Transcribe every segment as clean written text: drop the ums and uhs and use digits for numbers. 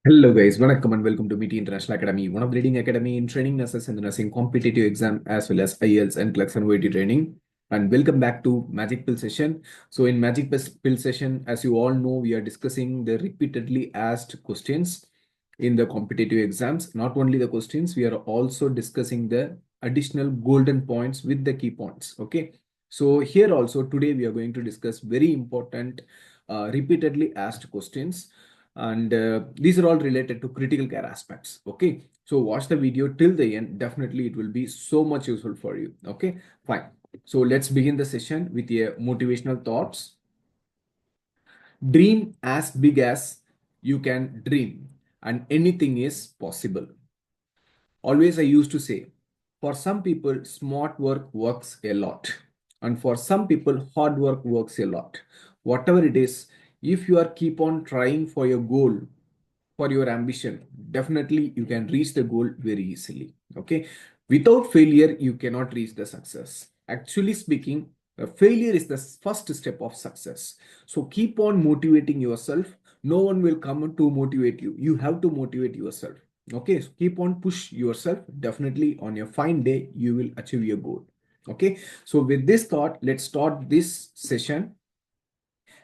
Hello guys, welcome and welcome to Metier International Academy, one of the leading academy in training nurses and the nursing competitive exam as well as IELTS and NCLEX and OET training. And welcome back to Magic Pill session. So in Magic Pill session, as you all know, we are discussing the repeatedly asked questions in the competitive exams. Not only the questions, we are also discussing the additional golden points with the key points. Okay. So here also today we are going to discuss very important repeatedly asked questions, and these are all related to critical care aspects. Okay, so watch the video till the end. Definitely it will be so much useful for you. Okay, fine. So let's begin the session with a motivational thoughts. Dream as big as you can dream, and anything is possible. Always I used to say, for some people smart work works a lot, and for some people hard work works a lot. Whatever it is, if you are keep on trying for your goal, for your ambition, definitely you can reach the goal very easily. Okay, without failure you cannot reach the success. Actually speaking, failure is the first step of success. So keep on motivating yourself. No one will come to motivate you, you have to motivate yourself. Okay, so keep on push yourself. Definitely on your fine day you will achieve your goal. Okay, so with this thought, let's start this session.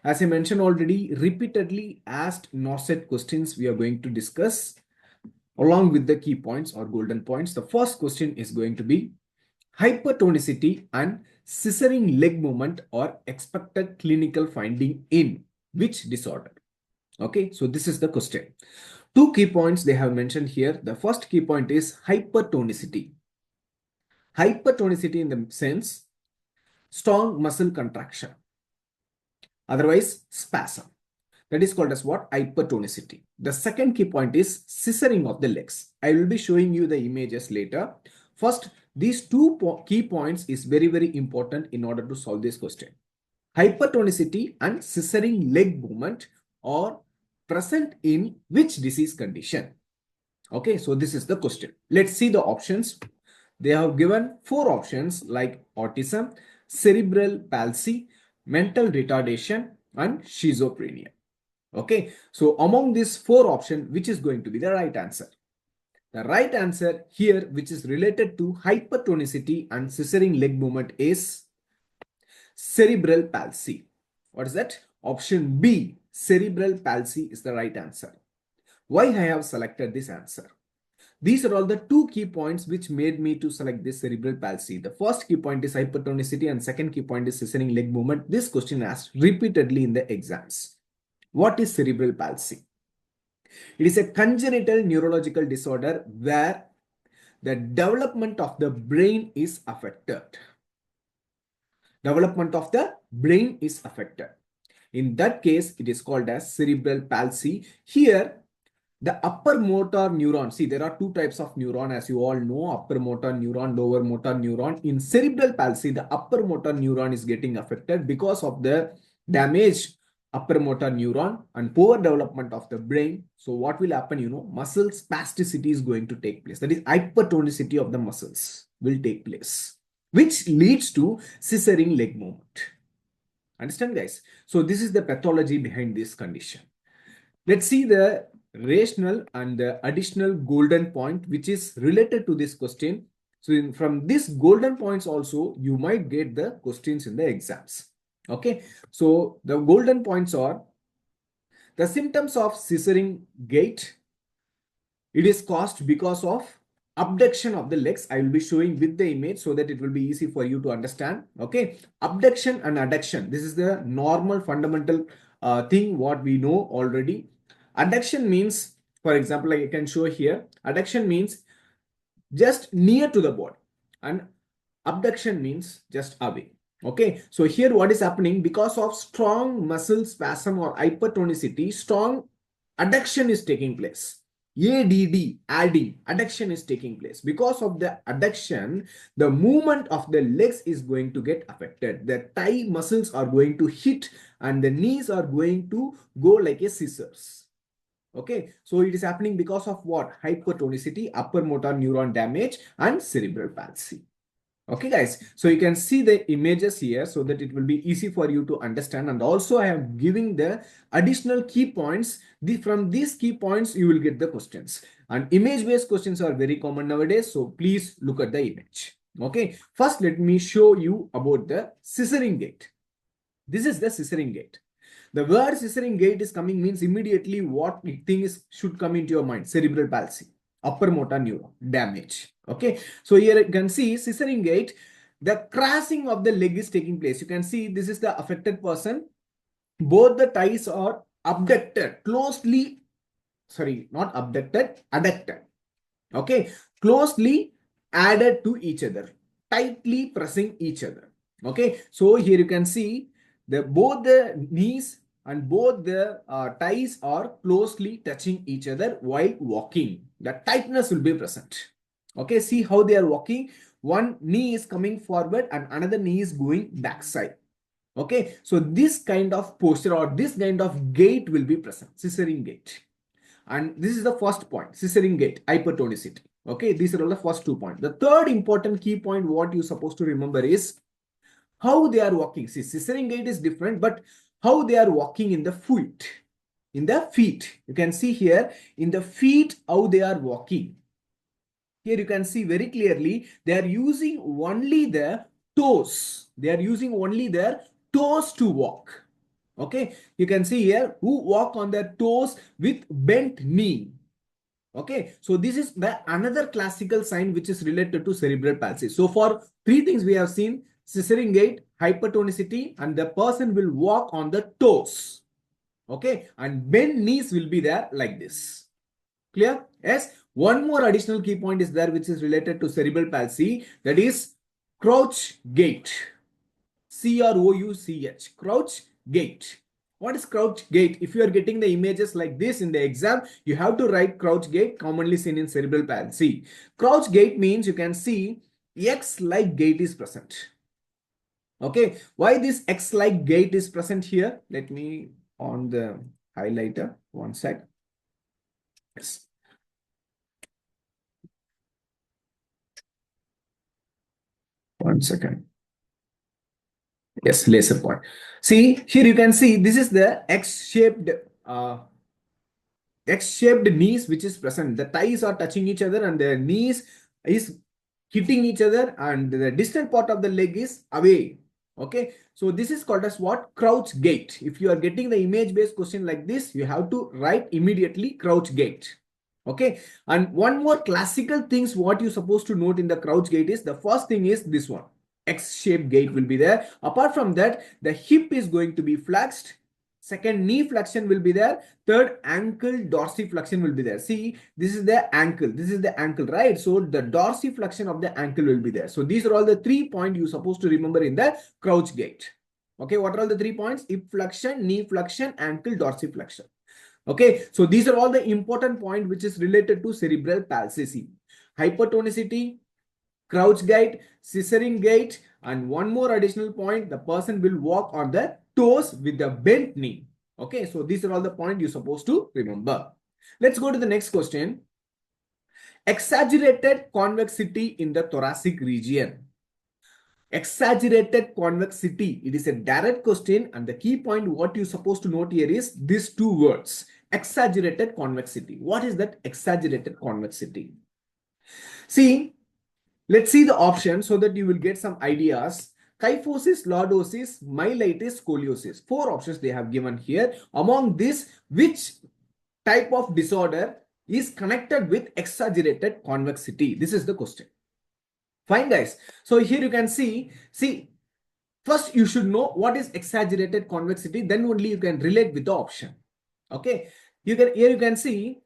As I mentioned already, repeatedly asked NORCET questions we are going to discuss along with the key points or golden points. The first question is going to be hypertonicity and scissoring leg movement or expected clinical finding in which disorder? Okay, so this is the question. Two key points they have mentioned here. The first key point is hypertonicity. Hypertonicity in the sense strong muscle contraction, otherwise spasm. That is called as what? Hypertonicity. The second key point is scissoring of the legs. I will be showing you the images later. First, these two key points is very, very important in order to solve this question. Hypertonicity and scissoring leg movement are present in which disease condition? Okay, so this is the question. Let's see the options. They have given four options like autism, cerebral palsy, mental retardation, and schizophrenia. Okay, so among these four options, which is going to be the right answer? The right answer here, which is related to hypertonicity and scissoring leg movement, is cerebral palsy. What is that? Option B, cerebral palsy is the right answer. Why I have selected this answer? These are all the two key points which made me to select this cerebral palsy. The first key point is hypertonicity and second key point is scissoring leg movement. This question asked repeatedly in the exams. What is cerebral palsy? It is a congenital neurological disorder where the development of the brain is affected. Development of the brain is affected. In that case, it is called as cerebral palsy. Here, the upper motor neuron, see there are two types of neuron as you all know, upper motor neuron, lower motor neuron. In cerebral palsy, the upper motor neuron is getting affected because of the damaged upper motor neuron and poor development of the brain. So what will happen, muscle spasticity is going to take place. That is hypertonicity of the muscles will take place, which leads to scissoring leg movement. Understand guys? So this is the pathology behind this condition. Let's see the rational and the additional golden point which is related to this question. So from this golden points also you might get the questions in the exams. Okay, so the golden points are the symptoms of scissoring gait. It is caused because of abduction of the legs. I will be showing with the image so that it will be easy for you to understand. Okay, abduction and adduction. This is the normal fundamental thing what we know already. Adduction means, for example, I can show here. Adduction means just near to the body, and abduction means just away. Okay, so here what is happening, because of strong muscle spasm or hypertonicity, strong adduction is taking place. Adding, adduction is taking place. Because of the adduction, the movement of the legs is going to get affected. The thigh muscles are going to hit and the knees are going to go like a scissors. Okay, so it is happening because of what? Hypertonicity, upper motor neuron damage, and cerebral palsy. Okay, guys. So you can see the images here so that it will be easy for you to understand. And also I am giving the additional key points. From these key points, you will get the questions. And image-based questions are very common nowadays. So please look at the image. Okay. First, let me show you about the scissoring gait. This is the scissoring gait. The word scissoring gait is coming means immediately what thing is should come into your mind. Cerebral palsy, upper motor neuron damage. Okay. So here you can see scissoring gait. The crashing of the leg is taking place. You can see this is the affected person. Both the thighs are abducted, closely, sorry, not abducted, adducted. Okay. Closely added to each other, tightly pressing each other. Okay. So here you can see both the knees and both the thighs are closely touching each other while walking. The tightness will be present. Okay, see how they are walking. One knee is coming forward and another knee is going backside. Okay, so this kind of posture or this kind of gait will be present, scissoring gait. And this is the first point, scissoring gait, hypertonicity. Okay, these are all the first 2 points. The third important key point what you're supposed to remember is how they are walking. See, scissoring gait is different, but how they are walking in the feet. In the feet, you can see here in the feet how they are walking. Here you can see very clearly they are using only the toes. They are using only their toes to walk. Okay, you can see here who walk on their toes with bent knee. Okay, so this is the another classical sign which is related to cerebral palsy. So for 3 things we have seen: scissoring gait, hypertonicity, and the person will walk on the toes. Okay, and bent knees will be there like this. Clear? Yes. One more additional key point is there which is related to cerebral palsy, that is crouch gait. C-R-O-U-C-H. Crouch gait. What is crouch gait? If you are getting the images like this in the exam, you have to write crouch gait, commonly seen in cerebral palsy. Crouch gait means you can see X-like gait is present. Okay, why this X-like gait is present here? Let me on the highlighter, one sec. Yes. One second. Yes, laser point. See, here you can see this is the X-shaped knees which is present. The thighs are touching each other and the knees is hitting each other and the distant part of the leg is away. Okay, so this is called as what? Crouch gait. If you are getting the image based question like this, you have to write immediately crouch gait. Okay, and one more classical things what you supposed to note in the crouch gait is the first thing is this one. X-shaped gait will be there. Apart from that, the hip is going to be flexed. Second, knee flexion will be there. Third, ankle dorsiflexion will be there. See, this is the ankle. This is the ankle, right? So the dorsiflexion of the ankle will be there. So these are all the 3 points you're supposed to remember in the crouch gait. Okay, what are all the 3 points? Hip flexion, knee flexion, ankle dorsiflexion. Okay, so these are all the important points which is related to cerebral palsy. Hypertonicity, crouch gait, scissoring gait, and one more additional point, the person will walk on the toes with the bent knee. Okay, so these are all the points you're supposed to remember. Let's go to the next question. Exaggerated convexity in the thoracic region. Exaggerated convexity. It is a direct question and the key point what you're supposed to note here is these 2 words. Exaggerated convexity. What is that exaggerated convexity? See, let's see the options so that you will get some ideas. Kyphosis, lordosis, myelitis, scoliosis. 4 options they have given here. Among this, which type of disorder is connected with exaggerated convexity? This is the question. Fine, guys. So here you can see, first you should know what is exaggerated convexity, then only you can relate with the option. Okay. Here you can see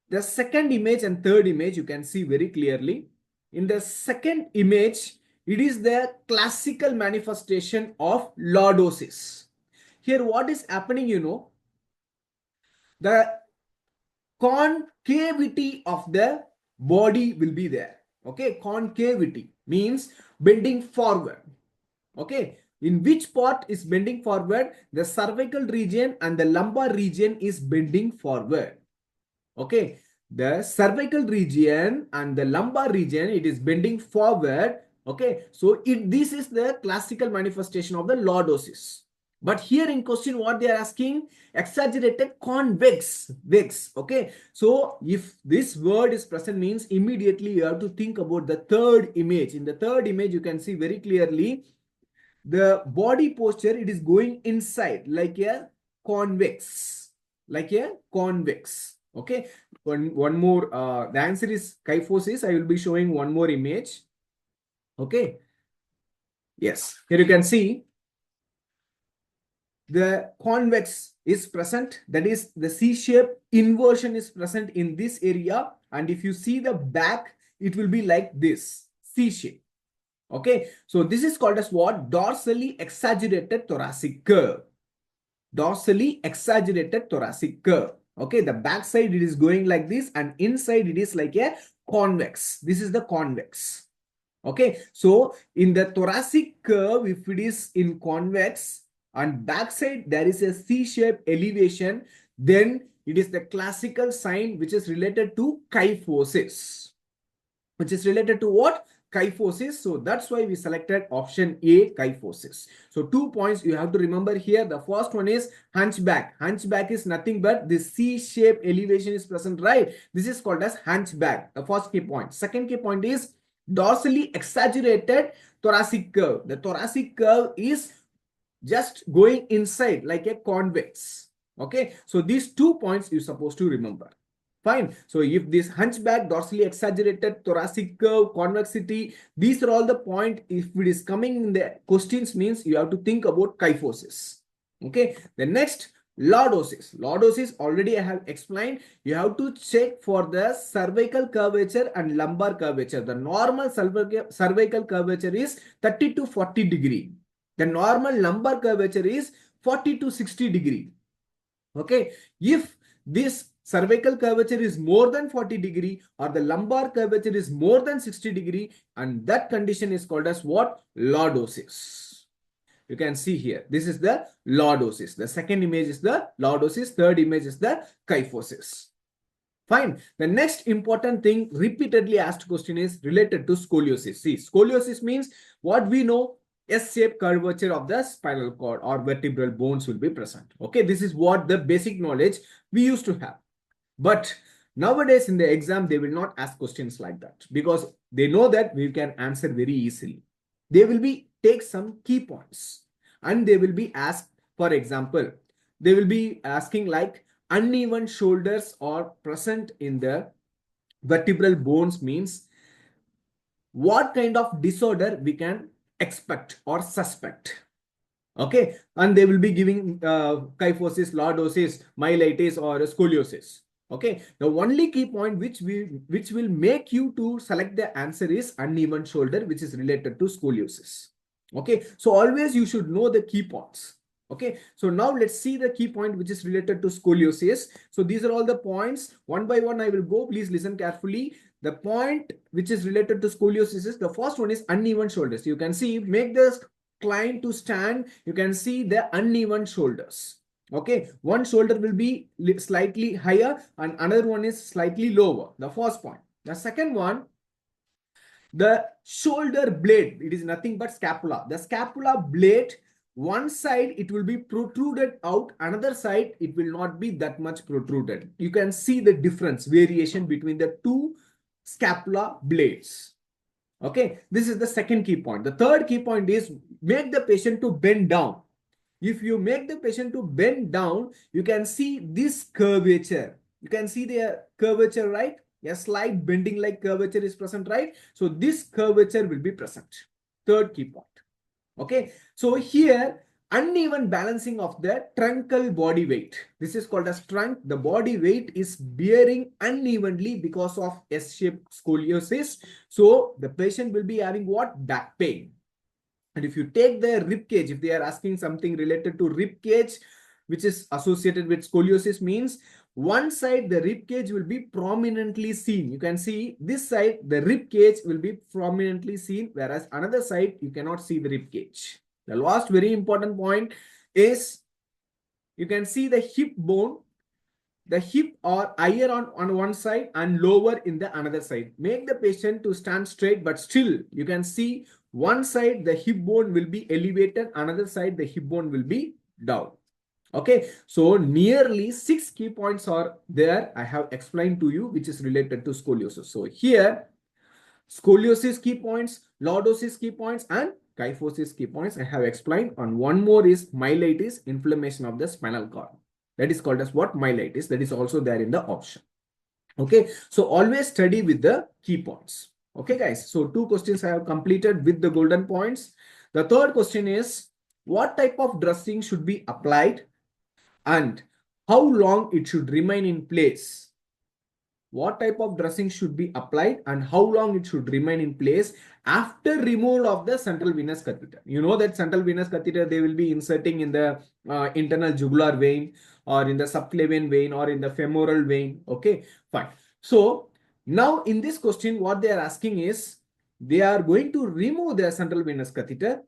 the second image and third image, you can see very clearly. In the second image, it is the classical manifestation of lordosis. Here what is happening, you know, the concavity of the body will be there. Okay, concavity means bending forward. Okay, in which part is bending forward? The cervical region and the lumbar region is bending forward. Okay, the cervical region and the lumbar region, it is bending forward Okay, so this is the classical manifestation of the lordosis. But here in question, what they are asking, exaggerated convex. Okay, so if this word is present means immediately you have to think about the third image. In the third image, you can see very clearly the body posture, it is going inside like a convex, Okay, one more, the answer is kyphosis. I will be showing one more image. Okay, yes, here you can see the convex is present, that is the C-shape inversion is present in this area, and if you see the back, it will be like this C-shape. Okay, so this is called as what? Dorsally exaggerated thoracic curve. Dorsally exaggerated thoracic curve. Okay, the back side it is going like this, and inside it is like a convex. This is the convex. Okay, so in the thoracic curve, if it is in convex and backside there is a C-shaped elevation, then it is the classical sign which is related to kyphosis. Which is related to what? Kyphosis. So that's why we selected option A, kyphosis. So 2 points you have to remember here. The first one is hunchback. Hunchback is nothing but the C-shaped elevation is present, right? This is called as hunchback. The first key point. Second key point is dorsally exaggerated thoracic curve. The thoracic curve is just going inside like a convex. Okay, so these 2 points you're supposed to remember. Fine. So if this hunchback, dorsally exaggerated thoracic curve, convexity, these are all the point. If it is coming in the questions means you have to think about kyphosis. Okay. The next, lordosis. Lordosis already I have explained. You have to check for the cervical curvature and lumbar curvature. The normal cervical curvature is 30 to 40 degree. The normal lumbar curvature is 40 to 60 degree. Okay. If this cervical curvature is more than 40 degree or the lumbar curvature is more than 60 degree, and that condition is called as what? Lordosis. You can see here, this is the lordosis. The second image is the lordosis. Third image is the kyphosis. Fine. The next important thing repeatedly asked question is related to scoliosis. See, scoliosis means what we know, S-shaped curvature of the spinal cord or vertebral bones will be present. Okay, this is what the basic knowledge we used to have. But nowadays in the exam, they will not ask questions like that because they know that we can answer very easily. They will be take some key points and they will be asked, for example, they will be asking like uneven shoulders are present in the vertebral bones means what kind of disorder we can expect or suspect. Okay, and they will be giving kyphosis, lordosis, myelitis or scoliosis. Okay, the only key point which will make you to select the answer is uneven shoulder, which is related to scoliosis. Okay, so always you should know the key points. Okay, so now let's see the key point which is related to scoliosis. So these are all the points. One by one I will go. Please listen carefully. The point which is related to scoliosis is the first one is uneven shoulders. You can see, make the client to stand, you can see the uneven shoulders. Okay, one shoulder will be slightly higher and another one is slightly lower. The first point. The second one, the shoulder blade, it is nothing but scapula. The scapula blade, one side it will be protruded out, another side it will not be that much protruded. You can see the difference, variation between the two scapula blades. Okay, this is the second key point. The third key point is make the patient to bend down. If you make the patient to bend down, you can see this curvature. You can see the curvature, right? A slight bending like curvature is present, right? So this curvature will be present. Third key point. Okay, so here uneven balancing of the truncal body weight. This is called as trunk. The body weight is bearing unevenly because of S-shaped scoliosis. So the patient will be having what? Back pain. And if you take the rib cage, if they are asking something related to rib cage, which is associated with scoliosis, means one side the rib cage will be prominently seen. You can see this side the rib cage will be prominently seen, whereas another side you cannot see the rib cage. The last very important point is you can see the hip bone. the hip are higher on one side and lower in the another side. Make the patient to stand straight, but still you can see one side the hip bone will be elevated, another side the hip bone will be down. Okay, so nearly 6 key points are there. I have explained to you, which is related to scoliosis. So here, scoliosis key points, lordosis key points, and kyphosis key points I have explained. And one more is myelitis, inflammation of the spinal cord. That is called as what? Myelitis. That is also there in the option. Okay, so always study with the key points. Okay, guys. So 2 questions I have completed with the golden points. The third question is, what type of dressing should be applied and how long it should remain in place? What type of dressing should be applied and how long it should remain in place after removal of the central venous catheter. You know that central venous catheter, they will be inserting in the internal jugular vein or in the subclavian vein or in the femoral vein. Okay, fine. So now in this question, what they are asking is, they are going to remove the central venous catheter.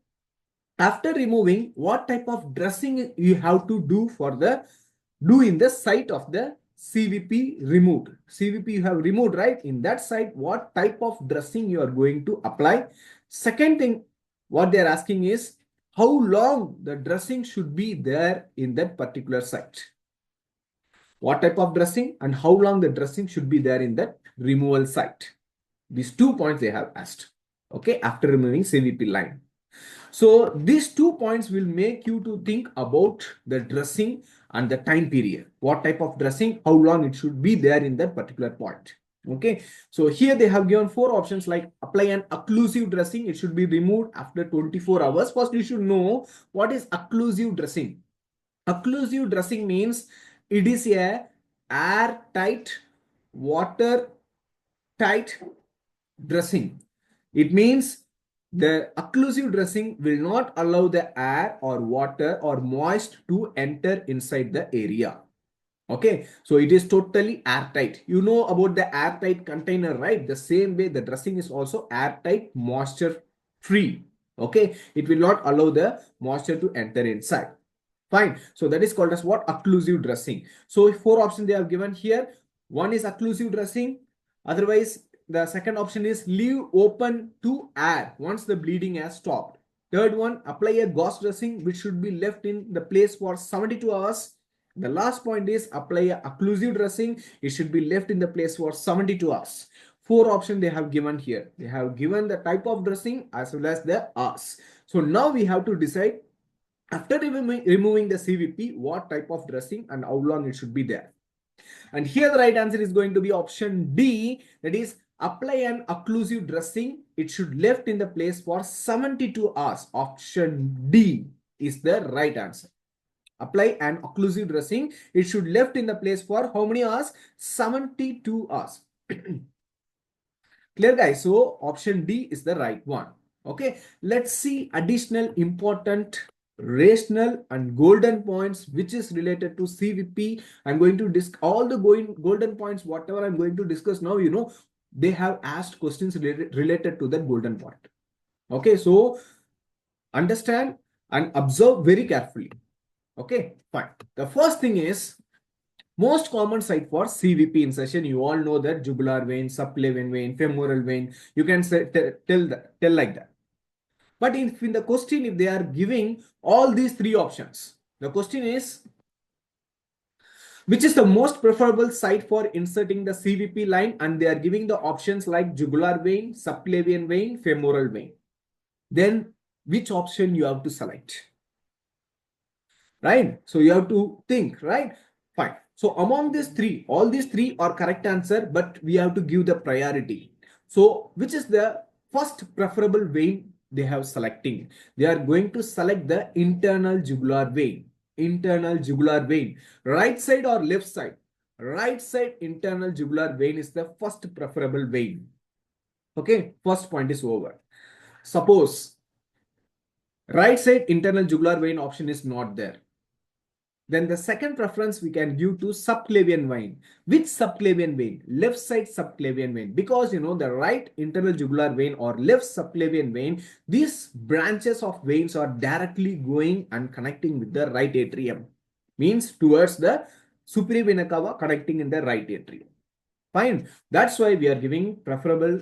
After removing, what type of dressing you have to do in the site of the CVP removed. CVP you have removed, right? In that site, what type of dressing you are going to apply? Second thing, what they are asking is, how long the dressing should be there in that particular site. What type of dressing and how long the dressing should be there in that removal site. These 2 points they have asked. Okay, after removing CVP line. So these 2 points will make you to think about the dressing and the time period. What type of dressing, how long it should be there in that particular point. Okay, so here they have given 4 options, like apply an occlusive dressing. It should be removed after 24 hours. First, you should know what is occlusive dressing. Occlusive dressing means it is a airtight, watertight dressing. It means the occlusive dressing will not allow the air or water or moist to enter inside the area. Okay, so it is totally airtight. You know about the airtight container, right? The same way the dressing is also airtight, moisture free. Okay, it will not allow the moisture to enter inside. Fine. So that is called as what? Occlusive dressing. So 4 options they have given here. One is occlusive dressing. Otherwise, the second option is leave open to air once the bleeding has stopped. Third one, apply a gauze dressing which should be left in the place for 72 hours. The last point is apply a occlusive dressing. It should be left in the place for 72 hours. 4 options they have given here. They have given the type of dressing as well as the hours. So now we have to decide, after removing the CVP, what type of dressing and how long it should be there. And here the right answer is going to be option D, that is apply an occlusive dressing. It should left in the place for 72 hours. Option D is the right answer. Apply an occlusive dressing. It should left in the place for how many hours? 72 hours. Clear, guys? So option D is the right one. Okay, let's see additional important rational and golden points which is related to CVP. I'm going to discuss all the golden points. Whatever I'm going to discuss now, you know, they have asked questions related to that golden point. Okay, so understand and observe very carefully. Okay, fine. The first thing is, most common site for CVP insertion, you all know that jugular vein, subclavian vein, femoral vein. You can say, tell like that. But if in the question, if they are giving all these 3 options, the question is, which is the most preferable site for inserting the CVP line? And they are giving the options like jugular vein, subclavian vein, femoral vein. Then which option you have to select? Right? So you have to think, right? Fine. So among these 3, all these 3 are correct answer, but we have to give the priority. So which is the first preferable vein they have selecting? They are going to select the internal jugular vein. Internal jugular vein. Right side or left side? Right side internal jugular vein is the first preferable vein. Okay, first point is over. Suppose right side internal jugular vein option is not there, then the second preference we can give to subclavian vein. Which subclavian vein? Left side subclavian vein. Because you know the right internal jugular vein or left subclavian vein, these branches of veins are directly going and connecting with the right atrium. Means towards the superior vena cava connecting in the right atrium. Fine. That's why we are giving preferable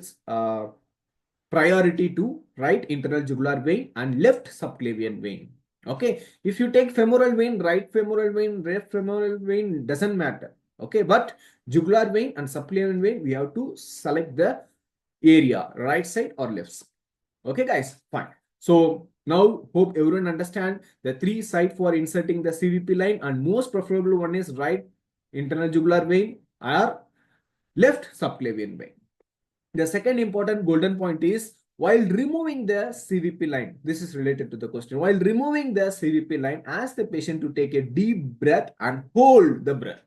priority to right internal jugular vein and left subclavian vein. Okay. If you take femoral vein, right femoral vein, left femoral vein, doesn't matter. Okay. But jugular vein and subclavian vein, we have to select the area, right side or left side. Okay, guys. Fine. So now hope everyone understand the three side for inserting the CVP line, and most preferable one is right internal jugular vein or left subclavian vein. The second important golden point is while removing the CVP line, this is related to the question. While removing the CVP line, ask the patient to take a deep breath and hold the breath.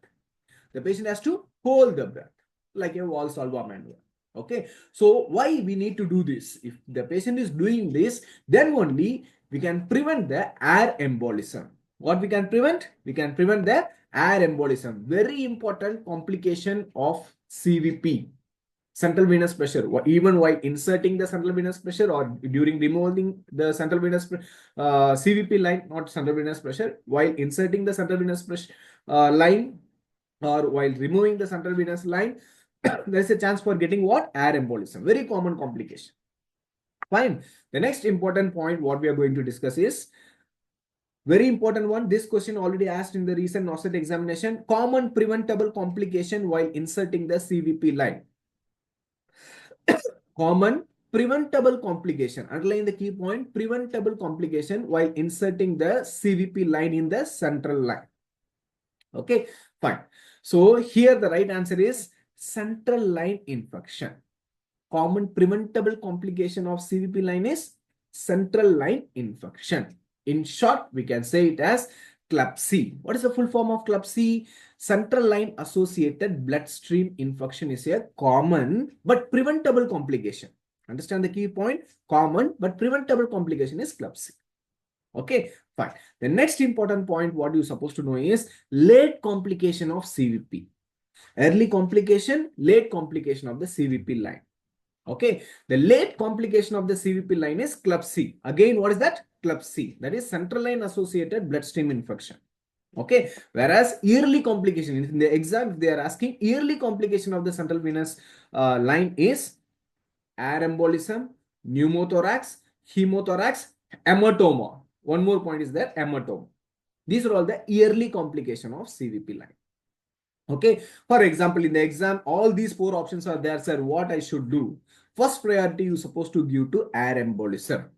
The patient has to hold the breath like a Valsalva manual. Okay. So why we need to do this? If the patient is doing this, then only we can prevent the air embolism. What we can prevent? We can prevent the air embolism. Very important complication of CVP. Central venous pressure, even while inserting the central venous pressure or during removing the central venous CVP line, not central venous pressure, while inserting the central venous pressure line or while removing the central venous line, there is a chance for getting what? Air embolism. Very common complication. Fine. The next important point what we are going to discuss is very important one. This question already asked in the recent NORCET examination. Common preventable complication while inserting the CVP line. Common preventable complication. Underline the key point. Preventable complication while inserting the CVP line in the central line. Okay, fine. So here the right answer is central line infection. Common preventable complication of CVP line is central line infection. In short, we can say it as CLUB-C. What is the full form of CLUB-C? Central line associated bloodstream infection is a common but preventable complication. Understand the key point? Common but preventable complication is CLUB-C. Okay, fine. The next important point what you're supposed to know is late complication of CVP. Early complication, late complication of the CVP line. Okay, the late complication of the CVP line is CLUB-C. Again, what is that? CLUB-C. That is central line associated bloodstream infection. Okay, whereas early complication in the exam, they are asking early complication of the central venous line is air embolism, pneumothorax, hemothorax, hematoma. One more point is there, hematoma. These are all the early complication of CVP line. Okay, for example, in the exam, all these four options are there, sir. What I should do? First priority you're supposed to give to air embolism.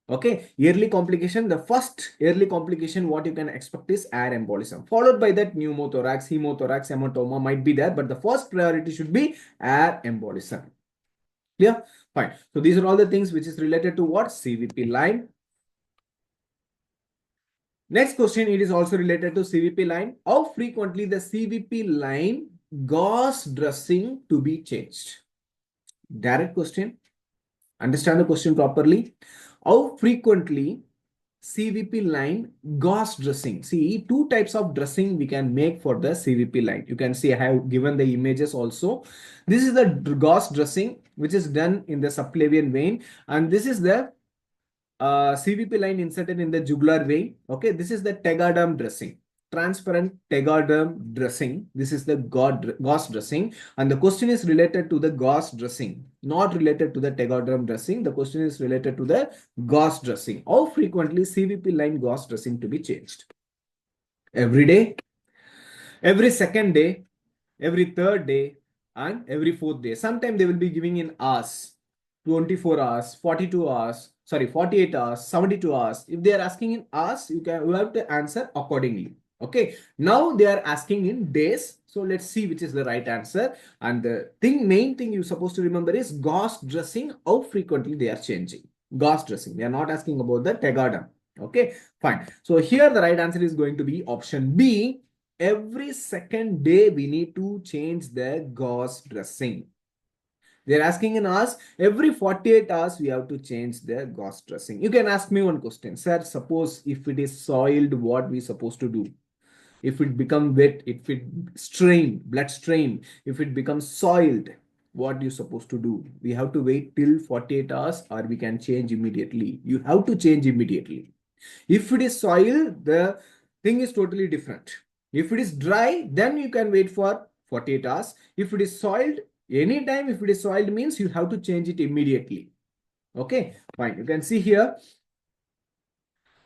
Okay, early complication, the first early complication what you can expect is air embolism. Followed by that pneumothorax, hemothorax, hematoma might be there, but the first priority should be air embolism. Clear? Fine. So these are all the things which is related to what? CVP line. Next question, it is also related to CVP line. How frequently the CVP line gauze dressing to be changed? Direct question. Understand the question properly. How frequently CVP line gauze dressing? See, two types of dressing we can make for the CVP line. You can see I have given the images also. This is the gauze dressing which is done in the subclavian vein, and this is the CVP line inserted in the jugular vein. Okay, this is the tegaderm dressing, transparent tegaderm dressing. This is the gauze dressing, and the question is related to the gauze dressing, not related to the tegaderm dressing. The question is related to the gauze dressing. How frequently CVP line gauze dressing to be changed? Every day, every second day, every third day, and every fourth day. Sometimes they will be giving in hours, 24 hours, 42 hours, sorry, 48 hours, 72 hours. If they are asking in hours, you have to answer accordingly. Okay, now they are asking in days. So let's see which is the right answer. And the main thing you're supposed to remember is gauze dressing, how frequently they are changing. Gauze dressing. They are not asking about the tegaderm. Okay, fine. So here the right answer is going to be option B. Every second day we need to change the gauze dressing. They're asking in hours, every 48 hours we have to change the gauze dressing. You can ask me one question, sir. Suppose if it is soiled, what we supposed to do? If it become wet, if it strain, blood strain, if it becomes soiled, what you supposed to do? We have to wait till 48 hours or we can change immediately. You have to change immediately. If it is soiled, the thing is totally different. If it is dry, then you can wait for 48 hours. If it is soiled, anytime if it is soiled means you have to change it immediately. Okay, fine. You can see here,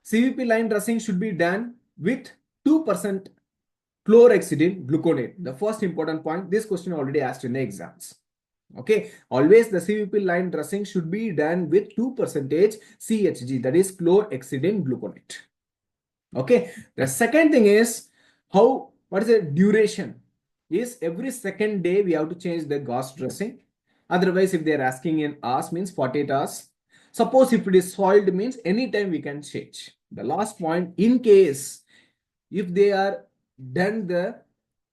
CVP line dressing should be done with 2% chlorhexidine gluconate. The first important point, this question already asked in the exams. Okay, always the CVP line dressing should be done with 2% CHG, that is chlorhexidine gluconate. Okay, the second thing is what is the duration? Is every second day we have to change the gauze dressing. Otherwise, if they are asking in hours, means 48 hours. Suppose if it is soiled, means anytime we can change. The last point, in case if they are done the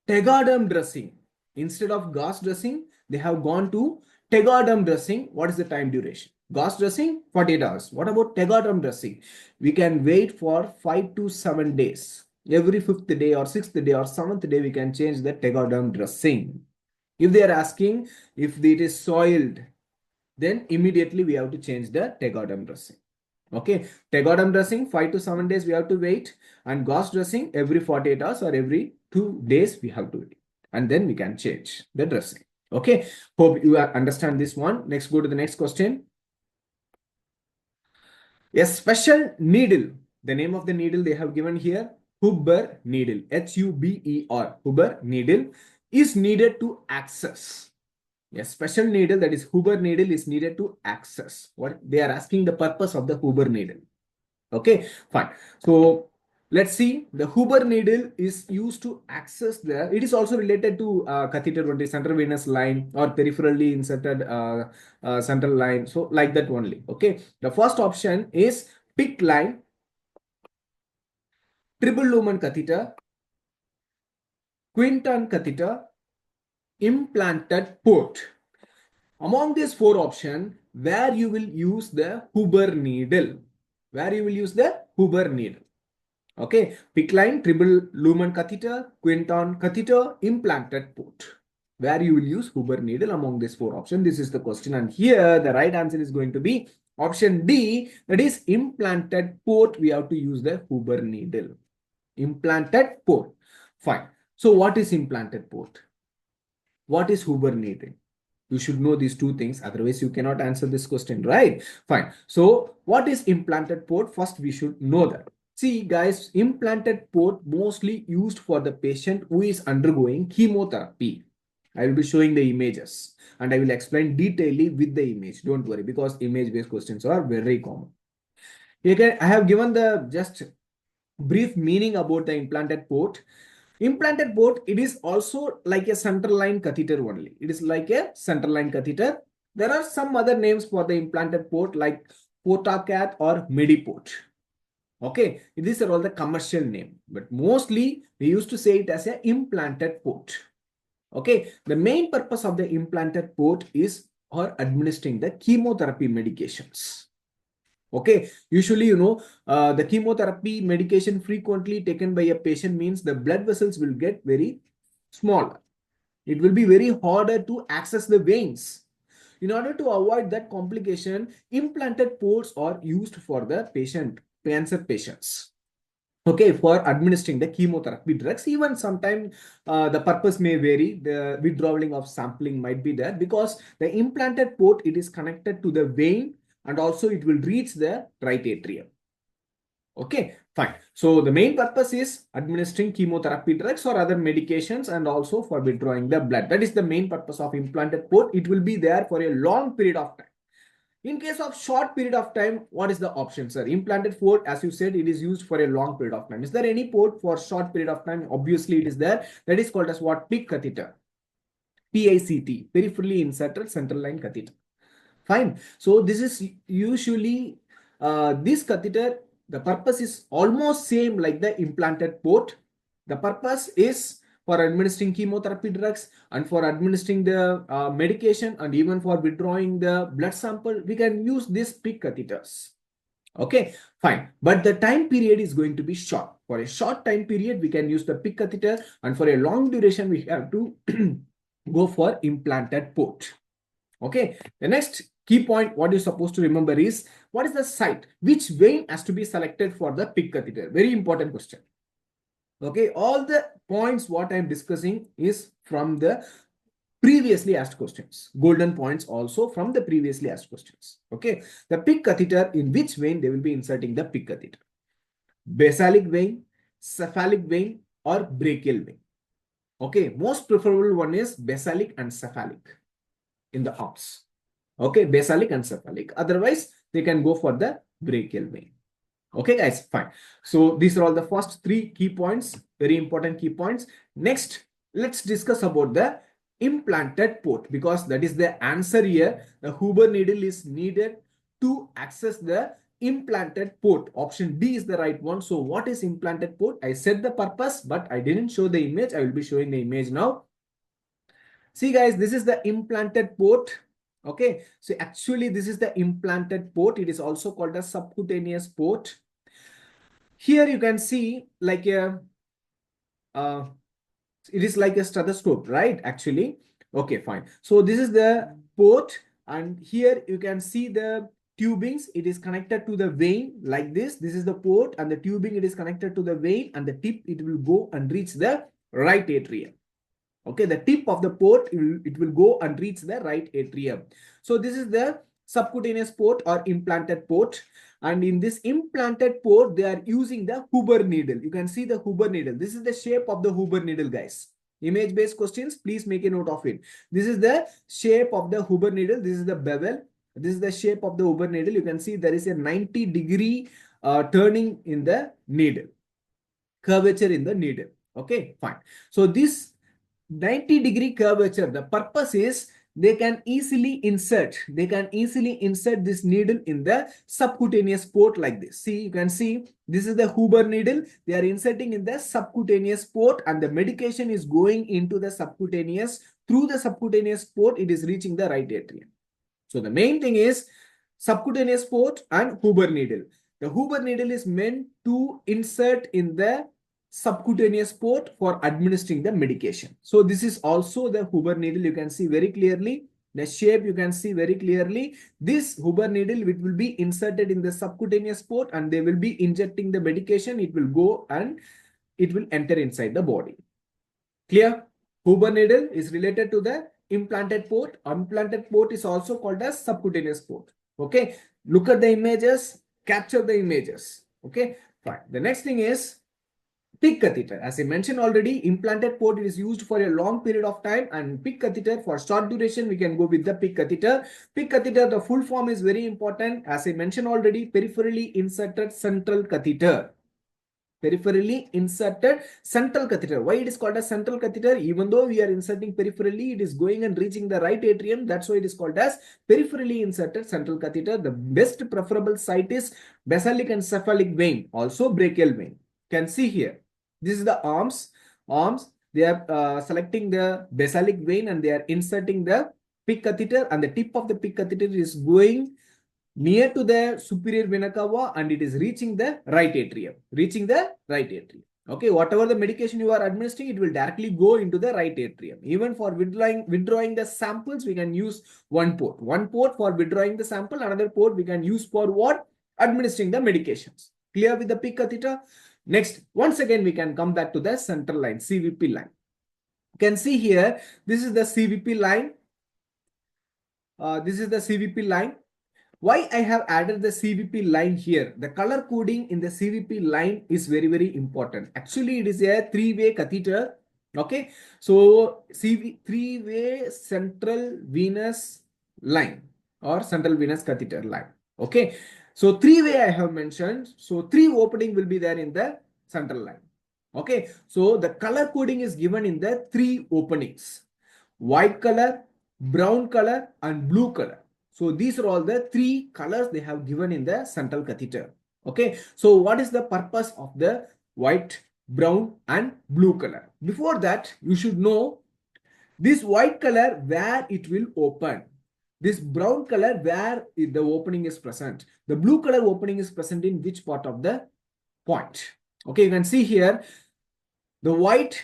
tegaderm dressing instead of gauze dressing, they have gone to tegaderm dressing. What is the time duration? Gauze dressing 48 hours. What about tegaderm dressing? We can wait for 5 to 7 days. Every 5th day or 6th day or 7th day we can change the tegaderm dressing. If they are asking if it is soiled, then immediately we have to change the tegaderm dressing. Okay, tegaderm dressing 5 to 7 days we have to wait, and gauze dressing every 48 hours or every 2 days we have to wait, and then we can change the dressing. Okay, hope you understand this one. Next, go to the next question. A special needle, the name of the needle they have given here, Huber needle, Huber, Huber needle is needed to access. A special needle, that is Huber needle, is needed to access. What they are asking, the purpose of the Huber needle. Okay, fine. So let's see, the Huber needle is used to access the, it is also related to catheter only, central venous line or peripherally inserted central line. So like that only. Okay, the first option is PICC line, triple lumen catheter, Quinton catheter, implanted port. Among these 4 options, where you will use the Huber needle? Where you will use the Huber needle? Okay, PICC line, triple lumen catheter, Quinton catheter, implanted port. Where you will use Huber needle among these 4 options? This is the question, and here the right answer is going to be option D, that is implanted port. We have to use the Huber needle. Implanted port. Fine. So what is implanted port? What is Huber needle? You should know these 2 things, otherwise you cannot answer this question, right? Fine. So what is implanted port? First, we should know that. See guys, implanted port mostly used for the patient who is undergoing chemotherapy. I will be showing the images and I will explain detailedly with the image. Don't worry, because image-based questions are very common. I have given the just brief meaning about the implanted port. Implanted port, it is also like a central line catheter only. It is like a central line catheter. There are some other names for the implanted port like Portacath or Mediport. Okay, these are all the commercial name, but mostly we used to say it as a implanted port. Okay, the main purpose of the implanted port is for administering the chemotherapy medications. Okay, usually, the chemotherapy medication frequently taken by a patient means the blood vessels will get very small. It will be very harder to access the veins. In order to avoid that complication, implanted ports are used for the cancer patients. Okay, for administering the chemotherapy drugs. Even sometimes the purpose may vary. The withdrawing of sampling might be there, because the implanted port, it is connected to the vein, and also it will reach the right atrium. Okay, fine. So the main purpose is administering chemotherapy drugs or other medications, and also for withdrawing the blood. That is the main purpose of implanted port. It will be there for a long period of time. In case of short period of time, what is the option, sir? Implanted port, as you said, it is used for a long period of time. Is there any port for short period of time? Obviously, it is there. That is called as what? PICC catheter. PICT, peripherally inserted central line catheter. Fine. So this is usually this catheter, the purpose is almost same like the implanted port. The purpose is for administering chemotherapy drugs and for administering the medication, and even for withdrawing the blood sample, we can use these PICC catheters. Okay, fine. But the time period is going to be short. For a short time period, we can use the PICC catheter, and for a long duration, we have to go for implanted port. Okay, the next key point, what you're supposed to remember is, what is the site? Which vein has to be selected for the PICC catheter? Very important question. Okay, all the points what I'm discussing is from the previously asked questions. Golden points also from the previously asked questions. Okay. The PIC catheter, in which vein they will be inserting the PIC catheter? Basalic vein, cephalic vein, or brachial vein. Okay. Most preferable one is basalic and cephalic in the arms. Okay. Basalic and cephalic. Otherwise, they can go for the brachial vein. Okay, guys, fine. So these are all the first three key points, very important key points. Next, let's discuss about the implanted port, because that is the answer here. The Huber needle is needed to access the implanted port. Option D is the right one. So what is implanted port? I said the purpose, but I didn't show the image. I will be showing the image now. See, guys, this is the implanted port. Okay, so actually this is the implanted port. It is also called a subcutaneous port. Here you can see like a it is like a stethoscope, right? Actually, okay, fine. So this is the port, and here you can see the tubings. It is connected to the vein like this. This is the port, and the tubing, it is connected to the vein, and the tip, it will go and reach the right atrium. Okay, the tip of the port, it will go and reach the right atrium. So this is the subcutaneous port or implanted port. And in this implanted port, they are using the Huber needle. You can see the Huber needle. This is the shape of the Huber needle, guys. Image-based questions, please make a note of it. This is the shape of the Huber needle. This is the bevel. This is the shape of the Huber needle. You can see there is a 90-degree turning in the needle. Curvature in the needle. Okay, fine. So this 90-degree curvature, the purpose is they can easily insert this needle in the subcutaneous port like this. See, you can see this is the Huber needle. They are inserting in the subcutaneous port, and the medication is going into the subcutaneous. Through the subcutaneous port, it is reaching the right atrium. So the main thing is subcutaneous port and Huber needle. The Huber needle is meant to insert in the subcutaneous port for administering the medication. So this is also the Huber needle. You can see very clearly the shape. You can see very clearly this Huber needle, which will be inserted in the subcutaneous port, and they will be injecting the medication. It will go and it will enter inside the body. Clear? Huber needle is related to the implanted port. Implanted port is also called as subcutaneous port. Okay. Look at the images, capture the images. Okay. Fine. The next thing is PIC catheter. As I mentioned already, implanted port is used for a long period of time, and PIC catheter for short duration, we can go with the PIC catheter. PIC catheter, the full form is very important. As I mentioned already, peripherally inserted central catheter. Peripherally inserted central catheter. Why it is called as central catheter? Even though we are inserting peripherally, it is going and reaching the right atrium. That's why it is called as peripherally inserted central catheter. The best preferable site is basalic and cephalic vein, also brachial vein. Can see here. This is the arms. They are selecting the basalic vein, and they are inserting the PIC catheter, and the tip of the PIC catheter is going near to the superior vena cava, and it is reaching the right atrium. Okay, whatever the medication you are administering, it will directly go into the right atrium. Even for withdrawing the samples, we can use one port. One port for withdrawing the sample, another port we can use for what? Administering the medications. Clear with the PIC catheter? Next, once again, we can come back to the central line, CVP line. You can see here, this is the CVP line. This is the CVP line. Why I have added the CVP line here? The color coding in the CVP line is very, very important. Actually, it is a three-way catheter. Okay. So, three-way central venous line or central venous catheter line. Okay. So, three-way I have mentioned. So, three opening will be there in the central line. Okay. So, the color coding is given in the three openings. White color, brown color, and blue color. So these are all the three colors they have given in the central catheter. Okay. So what is the purpose of the white, brown, and blue color? Before that, you should know this white color where it will open. This brown color where the opening is present. The blue color opening is present in which part of the point. Okay, you can see here the white.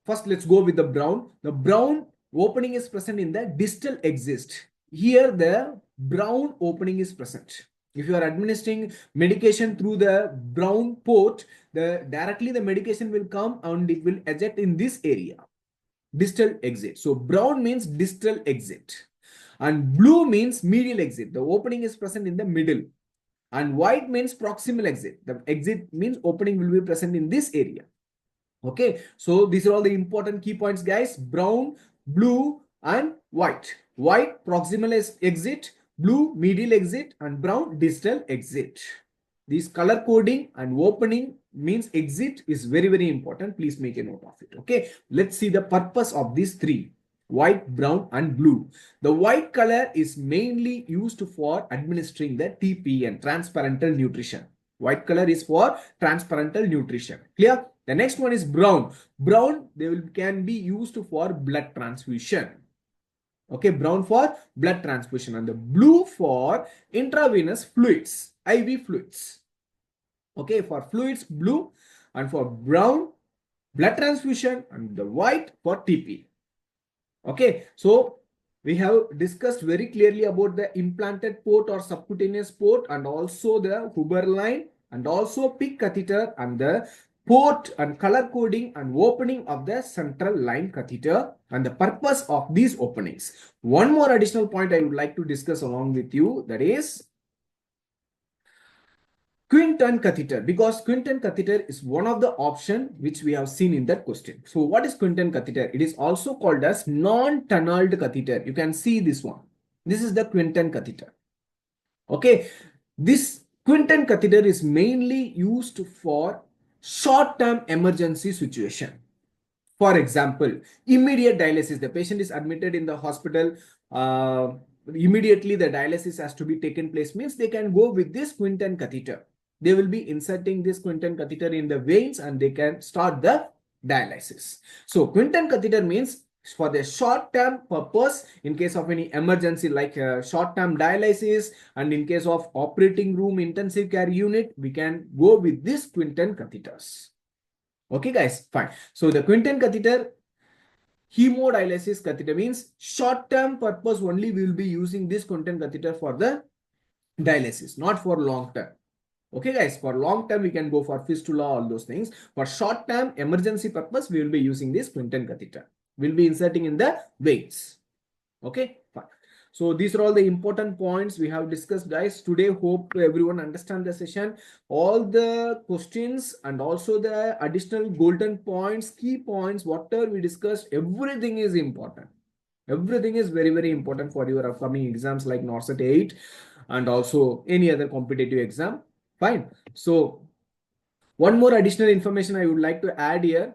First, let's go with the brown. The brown opening is present in the distal exit. Here, the brown opening is present. If you are administering medication through the brown port, directly the medication will come and it will eject in this area, distal exit. So brown means distal exit and blue means medial exit. The opening is present in the middle, and white means proximal exit. The exit means opening will be present in this area. Okay, so these are all the important key points, guys. Brown, blue, and white. White proximal exit, blue medial exit, and brown distal exit. This color coding and opening means exit is very, very important. Please make a note of it. Okay, let's see the purpose of these three: white, brown, and blue. The white color is mainly used for administering the TPN, transparental nutrition. White color is for transparental nutrition. Clear? The next one is brown. Brown, can be used for blood transfusion. Okay, brown for blood transfusion, and the blue for intravenous fluids, IV fluids. Okay, for fluids, blue, and for brown, blood transfusion, and the white for TP. Okay, so we have discussed very clearly about the implanted port or subcutaneous port, and also the Huber line, and also PIC catheter, and the port and color coding and opening of the central line catheter and the purpose of these openings. One more additional point I would like to discuss along with you, that is Quinton catheter, because Quinton catheter is one of the option which we have seen in that question. So what is Quinton catheter? It is also called as non-tunneled catheter. You can see this one. This is the Quinton catheter. Okay, this Quinton catheter is mainly used for short-term emergency situation. For example, immediate dialysis. The patient is admitted in the hospital. Immediately the dialysis has to be taken place, means they can go with this Quinton catheter. They will be inserting this Quinton catheter in the veins and they can start the dialysis. So Quinton catheter means for the short-term purpose, in case of any emergency like short-term dialysis, and in case of operating room intensive care unit, we can go with this Quinton catheters. Okay, guys, fine. So the Quinton catheter, hemodialysis catheter, means short-term purpose only we will be using this Quinton catheter for the dialysis, not for long-term. Okay, guys, for long-term we can go for fistula, all those things. For short-term emergency purpose, we will be using this Quinton catheter. We'll be inserting in the veins. Okay, fine. So these are all the important points we have discussed, guys. Today, hope everyone understand the session. All the questions and also the additional golden points, key points, whatever we discussed, everything is important. Everything is very, very important for your upcoming exams like NORCET 8 and also any other competitive exam. Fine. So one more additional information I would like to add here.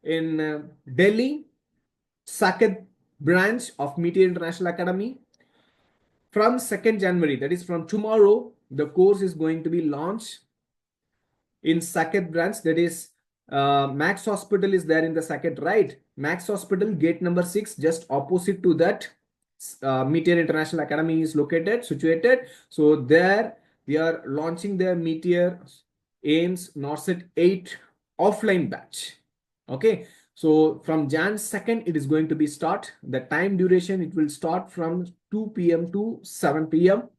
In Delhi, Saket branch of Metier International Academy, from 2nd January, that is from tomorrow, the course is going to be launched in Saket branch. That is Max Hospital is there in the Saket, right? Max Hospital, gate number 6, just opposite to that, Metier International Academy is located, situated. So there we are launching the Metier AIIMS NORCET 8 offline batch. Okay. So from Jan 2nd, it is going to be start. The time duration, it will start from 2 p.m. to 7 p.m.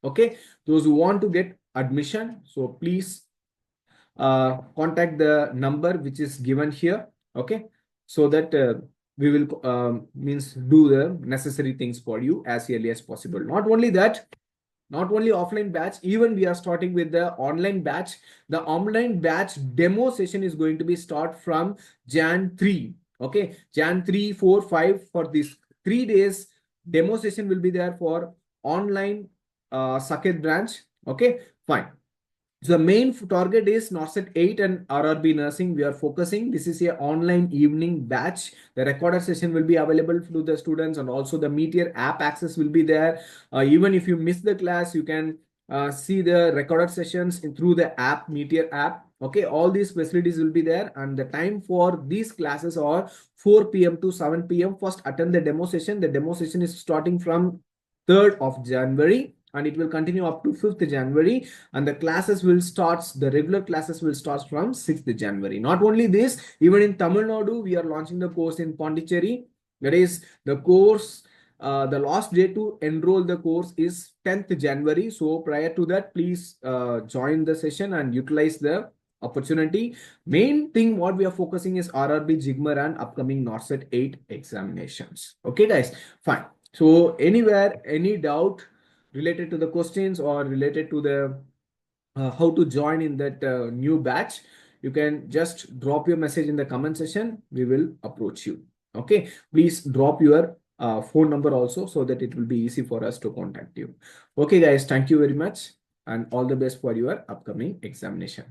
Okay. Those who want to get admission, so please contact the number which is given here. Okay. So that we will means do the necessary things for you as early as possible. Not only that, not only offline batch, even we are starting with the online batch. The online batch demo session is going to be start from Jan 3. Okay, Jan 3, 4, 5 for these 3 days. Demo session will be there for online Saket branch. Okay, fine. So the main target is NORCET 8 and RRB nursing. We are focusing. This is a online evening batch. The recorded session will be available to the students, and also the Metier app access will be there. Even if you miss the class, you can see the recorded sessions through the app, Metier app. Okay, all these facilities will be there, and the time for these classes are 4 p.m. to 7 p.m. First, attend the demo session. The demo session is starting from 3rd of January. And it will continue up to 5th January. And the classes will start, the regular classes will start from 6th January. Not only this, even in Tamil Nadu, we are launching the course in Pondicherry. That is the course the last day to enroll the course is 10th January. So prior to that, please join the session and utilize the opportunity. Main thing what we are focusing is RRB, JIGMER and upcoming NORCET 8 examinations. Okay, guys, fine. So anywhere, any doubt related to the questions or related to the how to join in that new batch, you can just drop your message in the comment section. We will approach you. Okay, please drop your phone number also so that it will be easy for us to contact you. Okay, guys, thank you very much and all the best for your upcoming examination.